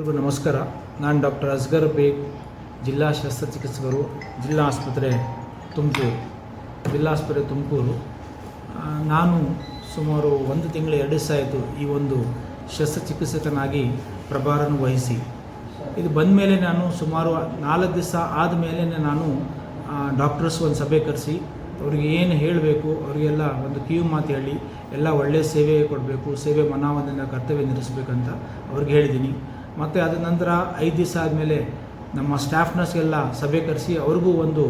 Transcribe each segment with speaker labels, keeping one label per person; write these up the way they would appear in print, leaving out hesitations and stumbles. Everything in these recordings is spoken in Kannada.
Speaker 1: ಎಲ್ರಿಗೂ ನಮಸ್ಕಾರ. ನಾನು ಡಾಕ್ಟರ್ ಅಸ್ಗರ್ ಬೇಗ್, ಜಿಲ್ಲಾ ಶಸ್ತ್ರಚಿಕಿತ್ಸಕರು, ಜಿಲ್ಲಾ ಆಸ್ಪತ್ರೆ ತುಮಕೂರು. ನಾನು ಸುಮಾರು 1 ತಿಂಗಳು 2 ದಿವಸ ಆಯಿತು ಈ ಒಂದು ಶಸ್ತ್ರಚಿಕಿತ್ಸಕನಾಗಿ ಪ್ರಭಾರವನ್ನು ವಹಿಸಿ. ಇದು ಬಂದ ಮೇಲೆ ನಾನು ಸುಮಾರು 4 ದಿವಸ ಆದಮೇಲೆ ನಾನು ಡಾಕ್ಟರ್ಸ್ ಒಂದು ಸಭೆ ಕರೆಸಿ ಅವ್ರಿಗೆ ಏನು ಹೇಳಬೇಕು, ಅವರಿಗೆಲ್ಲ ಒಂದು ಕಿವಿ ಮಾತು ಹೇಳಿ ಎಲ್ಲ ಒಳ್ಳೆಯ ಸೇವೆ ಕೊಡಬೇಕು, ಸೇವೆ ಮನೋಭಾವದಿಂದ ಕರ್ತವ್ಯ ನಿರ್ವಹಿಸಬೇಕಂತ ಅವ್ರಿಗೆ ಹೇಳಿದ್ದೀನಿ. ಮತ್ತು ಅದ ನಂತರ 5 ದಿವಸ ಆದಮೇಲೆ ನಮ್ಮ ಸ್ಟಾಫ್ ನರ್ಸ್ಗೆಲ್ಲ ಸಭೆ ಕರೆಸಿ ಅವ್ರಿಗೂ ಒಂದು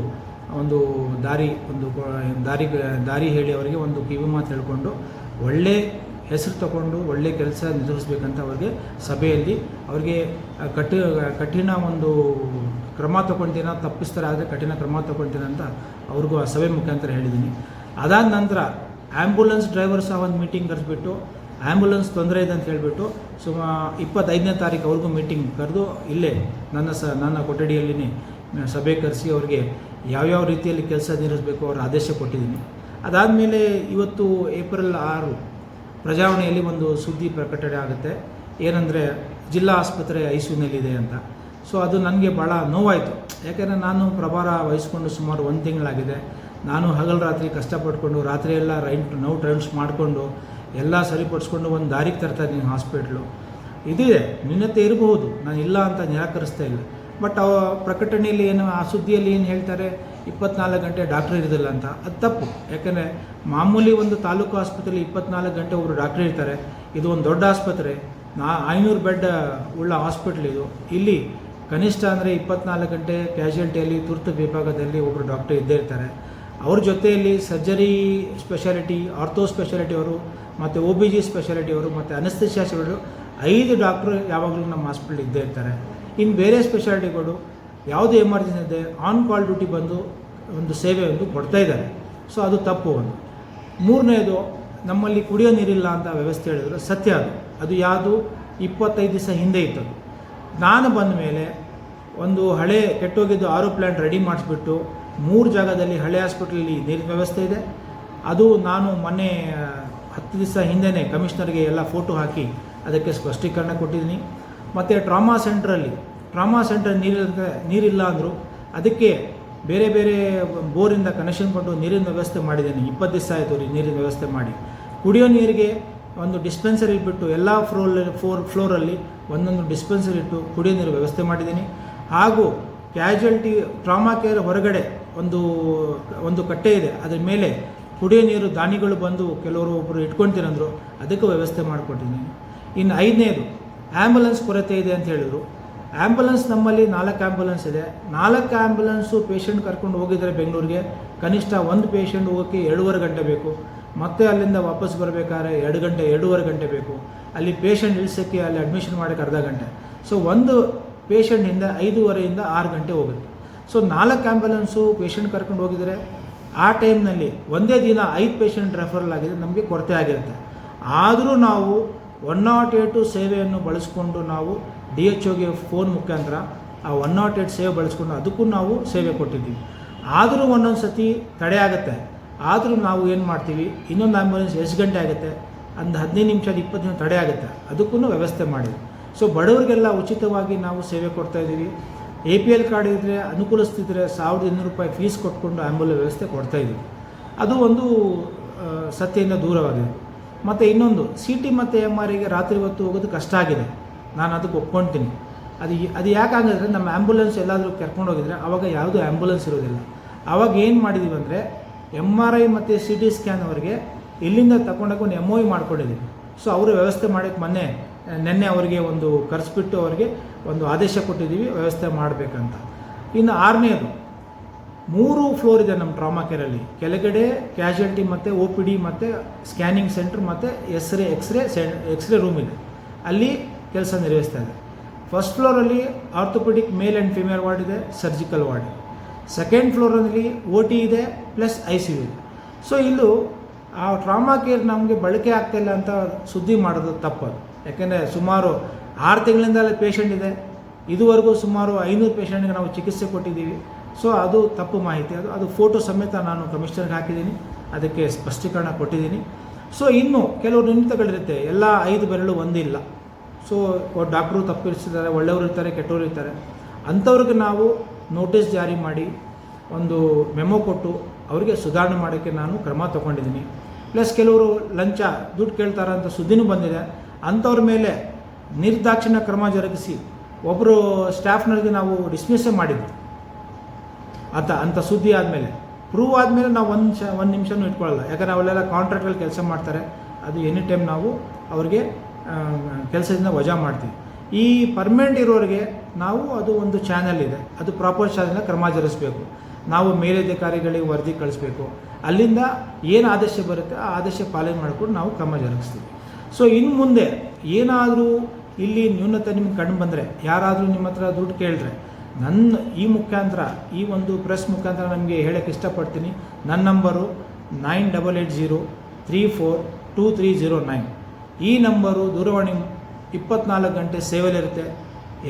Speaker 1: ದಾರಿ ಹೇಳಿ ಅವರಿಗೆ ಒಂದು ಕಿವಿ ಮಾತು ಹೇಳಿಕೊಂಡು ಒಳ್ಳೆ ಹೆಸರು ತಗೊಂಡು ಒಳ್ಳೆ ಕೆಲಸ ನಿರ್ವಹಿಸಬೇಕಂತ ಅವ್ರಿಗೆ ಸಭೆಯಲ್ಲಿ ಅವ್ರಿಗೆ ಕಠಿಣ ಒಂದು ಕ್ರಮ ತೊಗೊಳ್ತೀನ, ತಪ್ಪಿಸ್ತಾರೆ ಆದರೆ ಕಠಿಣ ಕ್ರಮ ತೊಗೊಳ್ತೀನಿ ಅಂತ ಅವ್ರಿಗೂ ಆ ಸಭೆ ಮುಖಾಂತರ ಹೇಳಿದ್ದೀನಿ. ಅದಾದ ನಂತರ ಆ್ಯಂಬುಲೆನ್ಸ್ ಡ್ರೈವರ್ ಸಹ ಒಂದು ಮೀಟಿಂಗ್ ಕರೆಸ್ಬಿಟ್ಟು ಆ್ಯಂಬುಲೆನ್ಸ್ ತೊಂದರೆ ಇದೆ ಅಂತ ಹೇಳಿಬಿಟ್ಟು 25ನೇ ತಾರೀಕು ಅವ್ರಿಗೂ ಮೀಟಿಂಗ್ ಕರೆದು ಇಲ್ಲೇ ನನ್ನ ಕೊಠಡಿಯಲ್ಲಿ ಸಭೆ ಕರೆಸಿ ಅವ್ರಿಗೆ ಯಾವ್ಯಾವ ರೀತಿಯಲ್ಲಿ ಕೆಲಸ ನಿರ್ವಹಿಸಬೇಕು ಅವರ ಆದೇಶ ಕೊಟ್ಟಿದ್ದೀನಿ. ಅದಾದಮೇಲೆ ಇವತ್ತು ಏಪ್ರಿಲ್ 6 ಪ್ರಜಾವಾಣಿಯಲ್ಲಿ ಒಂದು ಸುದ್ದಿ ಪ್ರಕಟಣೆ ಆಗುತ್ತೆ, ಏನಂದರೆ ಜಿಲ್ಲಾ ಆಸ್ಪತ್ರೆ ಐಸಿಯುನಲ್ಲಿದೆ ಅಂತ. ಸೊ ಅದು ನನಗೆ ಭಾಳ ನೋವಾಯಿತು. ಯಾಕೆಂದರೆ ನಾನು ಪ್ರಭಾರ ವಹಿಸ್ಕೊಂಡು ಸುಮಾರು 1 ತಿಂಗಳಾಗಿದೆ. ನಾನು ಹಗಲು ರಾತ್ರಿ ಕಷ್ಟಪಟ್ಕೊಂಡು ರಾತ್ರಿಯೆಲ್ಲ ನೈಟ್ ರೌಂಡ್ಸ್ ಮಾಡಿಕೊಂಡು ಎಲ್ಲ ಸರಿಪಡಿಸ್ಕೊಂಡು ಒಂದು ದಾರಿಗೆ ತರ್ತಾ ಇದ್ದೀನಿ ಹಾಸ್ಪಿಟ್ಲು. ಇದಿದೆ, ನ್ಯೂನತೆ ಇರಬಹುದು, ನಾನು ಇಲ್ಲ ಅಂತ ನಿರಾಕರಿಸ್ತಾ ಇಲ್ಲ. ಬಟ್ ಆ ಪ್ರಕಟಣೆಯಲ್ಲಿ ಆ ಸುದ್ದಿಯಲ್ಲಿ ಏನು ಹೇಳ್ತಾರೆ, 24 ಗಂಟೆ ಡಾಕ್ಟ್ರ್ ಇರೋದಿಲ್ಲ ಅಂತ. ಅದು ತಪ್ಪು. ಯಾಕೆಂದರೆ ಮಾಮೂಲಿ ಒಂದು ತಾಲೂಕು ಆಸ್ಪತ್ರೆಯಲ್ಲಿ 24 ಗಂಟೆ ಒಬ್ಬರು ಡಾಕ್ಟ್ರ್ ಇರ್ತಾರೆ. ಇದು ಒಂದು ದೊಡ್ಡ ಆಸ್ಪತ್ರೆ, 500 ಬೆಡ್ ಉಳ್ಳ ಹಾಸ್ಪಿಟ್ಲ್ ಇದು. ಇಲ್ಲಿ ಕನಿಷ್ಠ ಅಂದರೆ 24 ಗಂಟೆ ಕ್ಯಾಶುಯಾಲಿಟಿಯಲ್ಲಿ ತುರ್ತು ವಿಭಾಗದಲ್ಲಿ ಒಬ್ಬರು ಡಾಕ್ಟರ್ ಇದ್ದೇ ಇರ್ತಾರೆ. ಅವ್ರ ಜೊತೆಯಲ್ಲಿ ಸರ್ಜರಿ ಸ್ಪೆಷಾಲಿಟಿ, ಆರ್ಥೋ ಸ್ಪೆಷಾಲಿಟಿ ಅವರು ಮತ್ತು OBG ಸ್ಪೆಷಾಲಿಟಿ ಅವರು ಮತ್ತು ಅನಸ್ತೇಶಿಯಾಸ್ಗಳು 5 ಡಾಕ್ಟ್ರು ಯಾವಾಗಲೂ ನಮ್ಮ ಹಾಸ್ಪಿಟ್ಲ್ ಇದ್ದೇ ಇರ್ತಾರೆ. ಇನ್ನು ಬೇರೆ ಸ್ಪೆಷಾಲಿಟಿಗಳು ಯಾವುದೇ ಎಮರ್ಜೆನ್ಸಿ ಇದೆ ಆನ್ ಕಾಲ್ ಡ್ಯೂಟಿ ಬಂದು ಒಂದು ಸೇವೆ ಕೊಡ್ತಾ ಇದ್ದಾರೆ. ಸೊ ಅದು ತಪ್ಪು. ಮೂರನೇದು, ನಮ್ಮಲ್ಲಿ ಕುಡಿಯೋ ನೀರಿಲ್ಲ ಅಂತ ವ್ಯವಸ್ಥೆ ಹೇಳಿದ್ರು, ಸತ್ಯ ಅದು ಯಾವುದು 25 ದಿವಸ ಹಿಂದೆ ಇತ್ತು. ನಾನು ಬಂದ ಮೇಲೆ ಒಂದು ಹಳೆ ಕೆಟ್ಟೋಗಿದ್ದು RO ಪ್ಲ್ಯಾಂಟ್ ರೆಡಿ ಮಾಡಿಸ್ಬಿಟ್ಟು 3 ಜಾಗದಲ್ಲಿ ಹಳೆ ಹಾಸ್ಪಿಟ್ಲಲ್ಲಿ ನೀರಿನ ವ್ಯವಸ್ಥೆ ಇದೆ. ಅದು ನಾನು ಮೊನ್ನೆ 10 ದಿವಸ ಹಿಂದೆಯೇ ಕಮಿಷನರ್ಗೆ ಎಲ್ಲ ಫೋಟೋ ಹಾಕಿ ಅದಕ್ಕೆ ಸ್ಪಷ್ಟೀಕರಣ ಕೊಟ್ಟಿದ್ದೀನಿ. ಮತ್ತು ಟ್ರಾಮಾ ಸೆಂಟರ್ ನೀರಿಲ್ಲ ಅಂದರು, ಅದಕ್ಕೆ ಬೇರೆ ಬೋರಿಂದ ಕನೆಕ್ಷನ್ ಕೊಟ್ಟು ನೀರಿನ ವ್ಯವಸ್ಥೆ ಮಾಡಿದ್ದೀನಿ. 20 ದಿವಸ ಆಯಿತು ನೀರಿನ ವ್ಯವಸ್ಥೆ ಮಾಡಿ. ಕುಡಿಯೋ ನೀರಿಗೆ ಒಂದು ಡಿಸ್ಪೆನ್ಸರಿ ಇಟ್ಬಿಟ್ಟು ಎಲ್ಲ ಫ್ಲೋರಲ್ಲಿ ಒಂದೊಂದು ಡಿಸ್ಪೆನ್ಸರಿ ಇಟ್ಟು ಕುಡಿಯೋ ನೀರು ವ್ಯವಸ್ಥೆ ಮಾಡಿದ್ದೀನಿ. ಹಾಗೂ ಕ್ಯಾಶುಯಾಲಿಟಿ ಟ್ರಾಮಾ ಕೇರ್ ಹೊರಗಡೆ ಒಂದು ಕಟ್ಟೆ ಇದೆ, ಅದ್ರ ಮೇಲೆ ಕುಡಿಯೋ ನೀರು ದಾನಿಗಳು ಬಂದು ಒಬ್ಬರು ಇಟ್ಕೊಳ್ತೀರಂದರು, ಅದಕ್ಕೂ ವ್ಯವಸ್ಥೆ ಮಾಡಿಕೊಟ್ಟಿದ್ದೀನಿ. ಇನ್ನು 5ನೇದು, ಆ್ಯಂಬುಲೆನ್ಸ್ ಕೊರತೆ ಇದೆ ಅಂತ ಹೇಳಿದರು. ಆ್ಯಂಬುಲೆನ್ಸ್ ನಮ್ಮಲ್ಲಿ 4 ಆ್ಯಂಬುಲೆನ್ಸ್ ಇದೆ. 4 ಆ್ಯಂಬುಲೆನ್ಸು ಪೇಷಂಟ್ ಕರ್ಕೊಂಡು ಹೋಗಿದ್ದಾರೆ ಬೆಂಗಳೂರಿಗೆ. ಕನಿಷ್ಠ ಒಂದು ಪೇಷಂಟ್ ಹೋಗೋಕ್ಕೆ 2.5 ಗಂಟೆ ಬೇಕು. ಮತ್ತೆ ಅಲ್ಲಿಂದ ವಾಪಸ್ ಬರಬೇಕಾದ್ರೆ 2.5 ಗಂಟೆ ಬೇಕು. ಅಲ್ಲಿ ಪೇಷಂಟ್ ಇಳಿಸೋಕ್ಕೆ ಅಲ್ಲಿ ಅಡ್ಮಿಷನ್ ಮಾಡೋಕ್ಕೆ ಅರ್ಧ ಗಂಟೆ. ಸೊ ಒಂದು ಪೇಷಂಟಿಂದ 5:30 6 ಗಂಟೆ ಹೋಗುತ್ತೆ. ಸೊ 4 ಆ್ಯಂಬುಲೆನ್ಸು ಪೇಷಂಟ್ ಕರ್ಕೊಂಡು ಹೋಗಿದ್ದಾರೆ. ಆ ಟೈಮ್ನಲ್ಲಿ ಒಂದೇ ದಿನ 5 ಪೇಷಂಟ್ ರೆಫರಲ್ ಆಗಿದೆ, ನಮಗೆ ಕೊರತೆ ಆಗಿರುತ್ತೆ. ಆದರೂ ನಾವು 108 ಸೇವೆಯನ್ನು ಬಳಸ್ಕೊಂಡು ನಾವು DHOಗೆ ಫೋನ್ ಮುಖಾಂತರ ಆ 108 ಸೇವೆ ಬಳಸ್ಕೊಂಡು ಅದಕ್ಕೂ ನಾವು ಸೇವೆ ಕೊಟ್ಟಿದ್ದೀವಿ. ಆದರೂ ಒಂದೊಂದು ಸತಿ ತಡೆ ಆಗುತ್ತೆ. ಆದರೂ ನಾವು ಏನು ಮಾಡ್ತೀವಿ, ಇನ್ನೊಂದು ಆ್ಯಂಬುಲೆನ್ಸ್ ಎಷ್ಟು ಗಂಟೆ ಆಗುತ್ತೆ, ಒಂದು 15 ನಿಮಿಷ 20 ನಿಮಿಷ ತಡೆ ಆಗುತ್ತೆ, ಅದಕ್ಕೂ ವ್ಯವಸ್ಥೆ ಮಾಡಿದ್ವಿ. ಸೊ ಬಡವರಿಗೆಲ್ಲ ಉಚಿತವಾಗಿ ನಾವು ಸೇವೆ ಕೊಡ್ತಾಯಿದ್ದೀವಿ. APL ಕಾರ್ಡ್ ಇದ್ದರೆ ಅನುಕೂಲಿಸ್ತಿದ್ರೆ 1200 ರೂಪಾಯಿ ಫೀಸ್ ಕೊಟ್ಕೊಂಡು ಆ್ಯಂಬುಲೆನ್ಸ್ ವ್ಯವಸ್ಥೆ ಕೊಡ್ತಾಯಿದ್ದೀವಿ. ಅದು ಒಂದು ಸತ್ಯದಿಂದ ದೂರವಾಗಿದೆ. ಮತ್ತು ಇನ್ನೊಂದು, CT ಮತ್ತು MRIಗೆ ರಾತ್ರಿ ಹೊತ್ತು ಹೋಗೋದು ಕಷ್ಟ ಆಗಿದೆ, ನಾನು ಅದಕ್ಕೆ ಒಪ್ಕೊಳ್ತೀನಿ. ಅದು ಯಾಕಾಗಂದರೆ ನಮ್ಮ ಆ್ಯಂಬುಲೆನ್ಸ್ ಎಲ್ಲಾದರೂ ಕರ್ಕೊಂಡು ಹೋಗಿದ್ರೆ ಆವಾಗ ಯಾವುದೂ ಆ್ಯಂಬುಲೆನ್ಸ್ ಇರೋದಿಲ್ಲ. ಆವಾಗ ಏನು ಮಾಡಿದ್ದೀವಿ ಅಂದರೆ MRI ಮತ್ತು CT ಸ್ಕ್ಯಾನ್ ಅವರಿಗೆ ಇಲ್ಲಿಂದ ತಗೊಂಡೋಗಿ ಒಂದು MOI ಮಾಡ್ಕೊಂಡಿದ್ದೀವಿ. ಸೊ ಅವರು ವ್ಯವಸ್ಥೆ ಮಾಡೋಕ್ಕೆ ನೆನ್ನೆ ಅವರಿಗೆ ಒಂದು ಕರೆಸ್ಬಿಟ್ಟು ಅವರಿಗೆ ಒಂದು ಆದೇಶ ಕೊಟ್ಟಿದ್ದೀವಿ ವ್ಯವಸ್ಥೆ ಮಾಡಬೇಕಂತ. ಇನ್ನು 6ನೇದು, 3 ಫ್ಲೋರ್ ಇದೆ ನಮ್ಮ ಟ್ರಾಮಾ ಕೇರಲ್ಲಿ. ಕೆಳಗಡೆ ಕ್ಯಾಶುಯಾಲಿಟಿ ಮತ್ತು OPD ಮತ್ತು ಸ್ಕ್ಯಾನಿಂಗ್ ಸೆಂಟ್ರ್ ಮತ್ತು ಎಕ್ಸ್ರೇ ರೂಮ್ ಇದೆ, ಅಲ್ಲಿ ಕೆಲಸ ನಿರ್ವಹಿಸ್ತಾ ಇದೆ. ಫಸ್ಟ್ ಫ್ಲೋರಲ್ಲಿ orthopaedic male and female ward ಇದೆ, ಸರ್ಜಿಕಲ್ ವಾರ್ಡ್. ಸೆಕೆಂಡ್ ಫ್ಲೋರಲ್ಲಿ OT ಇದೆ ಪ್ಲಸ್ ICU ಇದೆ. ಸೊ ಇಲ್ಲೂ ಆ ಟ್ರಾಮಾ ಕೇರ್ ನಮಗೆ ಬಳಕೆ ಆಗ್ತಾಯಿಲ್ಲ ಅಂತ ಸುದ್ದಿ ಮಾಡೋದು ತಪ್ಪದು. ಯಾಕೆಂದರೆ ಸುಮಾರು 6 ತಿಂಗಳಿಂದ ಅಲ್ಲಿ ಪೇಷಂಟ್ ಇದೆ. ಇದುವರೆಗೂ ಸುಮಾರು 500 ಪೇಷಂಟ್ಗೆ ನಾವು ಚಿಕಿತ್ಸೆ ಕೊಟ್ಟಿದ್ದೀವಿ. ಸೊ ಅದು ತಪ್ಪು ಮಾಹಿತಿ. ಅದು ಫೋಟೋ ಸಮೇತ ನಾನು ಕಮಿಷನರ್ಗೆ ಹಾಕಿದ್ದೀನಿ, ಅದಕ್ಕೆ ಸ್ಪಷ್ಟೀಕರಣ ಕೊಟ್ಟಿದ್ದೀನಿ. ಸೊ ಇನ್ನು ಕೆಲವು ನ್ಯೂನತೆಗಳಿರುತ್ತೆ, ಎಲ್ಲ 5 ಬೆರಳು ಒಂದಿಲ್ಲ. ಸೊ ಡಾಕ್ಟ್ರು ತಪ್ಪಿರ್ತಿದ್ದಾರೆ, ಒಳ್ಳೆಯವರು ಇರ್ತಾರೆ, ಕೆಟ್ಟವರು ಇರ್ತಾರೆ. ಅಂಥವ್ರಿಗೆ ನಾವು ನೋಟಿಸ್ ಜಾರಿ ಮಾಡಿ ಒಂದು ಮೆಮೊ ಕೊಟ್ಟು ಅವರಿಗೆ ಸುಧಾರಣೆ ಮಾಡೋಕ್ಕೆ ನಾನು ಕ್ರಮ ತೊಗೊಂಡಿದ್ದೀನಿ. ಪ್ಲಸ್ ಕೆಲವರು ಲಂಚ ದುಡ್ಡು ಕೇಳ್ತಾರೆ ಅಂತ ಸುದ್ದಿನೂ ಬಂದಿದೆ. ಅಂಥವ್ರ ಮೇಲೆ ನಿರ್ದಾಕ್ಷಿಣ್ಯ ಕ್ರಮ ಜರುಗಿಸಿ ಒಬ್ಬರು ಸ್ಟಾಫ್ನವ್ರಿಗೆ ನಾವು ಡಿಸ್ಮಿಸ್ಸೇ ಮಾಡಿದ್ವಿ. ಅಂಥ ಸುದ್ದಿ ಆದಮೇಲೆ ಪ್ರೂವ್ ಆದಮೇಲೆ ನಾವು ಒಂದು ನಿಮಿಷನೂ ಇಟ್ಕೊಳ್ಳಲ್ಲ. ಯಾಕಂದರೆ ಅವರೆಲ್ಲ ಕಾಂಟ್ರಾಕ್ಟಲ್ಲಿ ಕೆಲಸ ಮಾಡ್ತಾರೆ. ಅದು ಎನಿ ಟೈಮ್ ನಾವು ಅವ್ರಿಗೆ ಕೆಲಸದಿಂದ ವಜಾ ಮಾಡ್ತೀವಿ. ಈ ಪರ್ಮನೆಂಟ್ ಇರೋರಿಗೆ ನಾವು ಅದು ಒಂದು ಚಾನಲ್ ಇದೆ, ಅದು ಪ್ರಾಪರ್ ಚಾನಲ್ನ ಕ್ರಮ ಜರುಗಿಸ್ಬೇಕು. ನಾವು ಮೇಲಧಿಕಾರಿಗಳಿಗೆ ವರದಿ ಕಳಿಸ್ಬೇಕು. ಅಲ್ಲಿಂದ ಏನು ಆದೇಶ ಬರುತ್ತೆ ಆ ಆದೇಶ ಪಾಲನೆ ಮಾಡಿಕೊಂಡು ನಾವು ಕ್ರಮ ಜರುಗಿಸ್ತೀವಿ. ಸೊ ಇನ್ನು ಮುಂದೆ ಏನಾದರೂ ಇಲ್ಲಿ ನ್ಯೂನತೆ ನಿಮ್ಗೆ ಕಂಡು ಬಂದರೆ, ಯಾರಾದರೂ ನಿಮ್ಮ ಹತ್ರ ದುಡ್ಡು ಕೇಳಿದ್ರೆ, ನನ್ನ ಈ ಮುಖಾಂತರ, ಈ ಒಂದು ಪ್ರೆಸ್ ಮುಖಾಂತರ ನಮಗೆ ಹೇಳೋಕ್ಕೆ ಇಷ್ಟಪಡ್ತೀನಿ. ನನ್ನ ನಂಬರು 9880342309. ಈ ನಂಬರು ದೂರವಾಣಿ 24 ಗಂಟೆ ಸೇವೆಯಲ್ಲಿರುತ್ತೆ.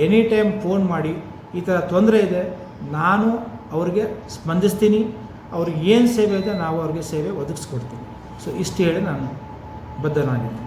Speaker 1: ಎನಿ ಟೈಮ್ ಫೋನ್ ಮಾಡಿ ಈ ಥರ ತೊಂದರೆ ಇದೆ, ನಾನು ಅವ್ರಿಗೆ ಸ್ಪಂದಿಸ್ತೀನಿ. ಅವ್ರಿಗೆ ಏನು ಸೇವೆ ಇದೆ ನಾವು ಅವ್ರಿಗೆ ಸೇವೆ ಒದಗಿಸ್ಕೊಡ್ತೀನಿ. ಸೊ ಇಷ್ಟು ಹೇಳಿ ನಾನು ಬದ್ಧನಾಗಿದ್ದೀನಿ.